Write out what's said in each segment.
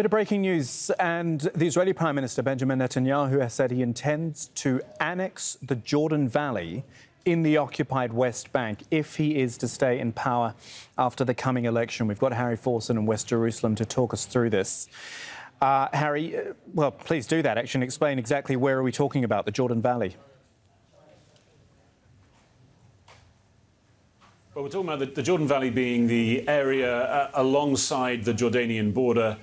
Bit of breaking news, and the Israeli Prime Minister Benjamin Netanyahu has said he intends to annex the Jordan Valley in the occupied West Bank if he is to stay in power after the coming election. We've got Harry Fawcett in West Jerusalem to talk us through this. Harry, well, please do that, actually, and explain exactly where are we talking about, the Jordan Valley? Well, we're talking about the Jordan Valley being the area alongside the Jordanian border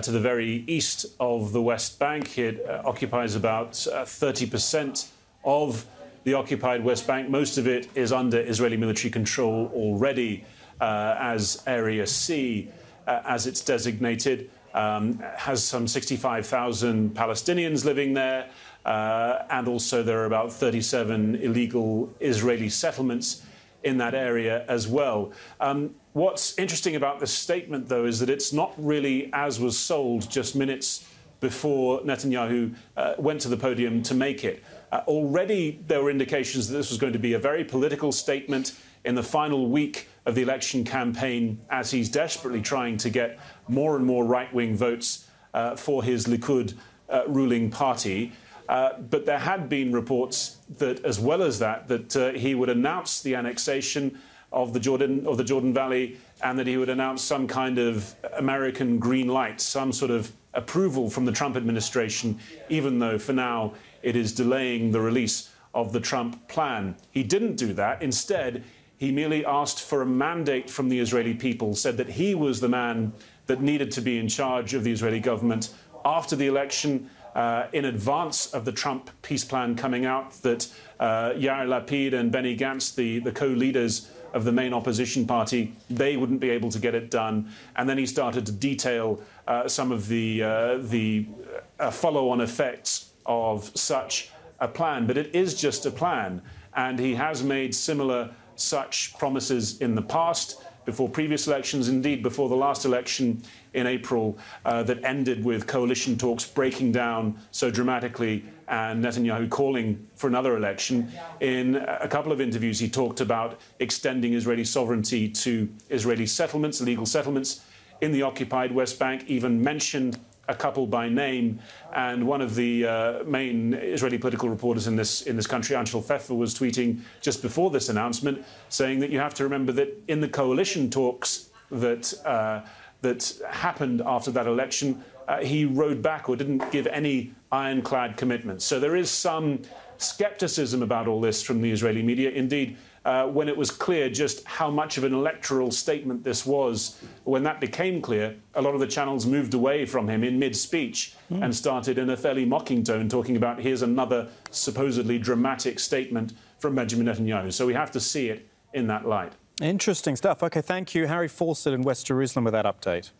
to the very east of the West Bank. It occupies about 30% of the occupied West Bank. Most of it is under Israeli military control already as Area C, as it's designated. Has some 65,000 Palestinians living there, and also there are about 37 illegal Israeli settlements in that area as well. What's interesting about this statement, though, is that it's not really as was sold just minutes before Netanyahu went to the podium to make it. Already there were indications that this was going to be a very political statement in the final week of the election campaign, as he's desperately trying to get more and more right-wing votes for his Likud ruling party. But there had been reports that, as well as that, he would announce the annexation of the Jordan Valley, and that he would announce some kind of American green light, some sort of approval from the Trump administration, even though for now it is delaying the release of the Trump plan. He didn't do that. Instead, he merely asked for a mandate from the Israeli people, said that he was the man that needed to be in charge of the Israeli government after the election. In advance of the Trump peace plan coming out, that Yair Lapid and Benny Gantz, the co-leaders of the main opposition party, they wouldn't be able to get it done. And then he started to detail some of the follow-on effects of such a plan. But it is just a plan, and he has made similar such promises in the past, before previous elections, indeed before the last election in April, that ended with coalition talks breaking down so dramatically and Netanyahu calling for another election. In a couple of interviews, he talked about extending Israeli sovereignty to Israeli settlements, illegal settlements in the occupied West Bank, even mentioned a couple by name. And one of the main Israeli political reporters in this country, Anshel Pfeffer, was tweeting just before this announcement, saying that you have to remember that in the coalition talks that happened after that election, he rode back or didn't give any ironclad commitments. So there is some skepticism about all this from the Israeli media. Indeed, when it was clear just how much of an electoral statement this was, when that became clear, a lot of the channels moved away from him in mid-speech and started in a fairly mocking tone talking about here's another supposedly dramatic statement from Benjamin Netanyahu. So we have to see it in that light. Interesting stuff. OK, thank you, Harry Fawcett in West Jerusalem, with that update.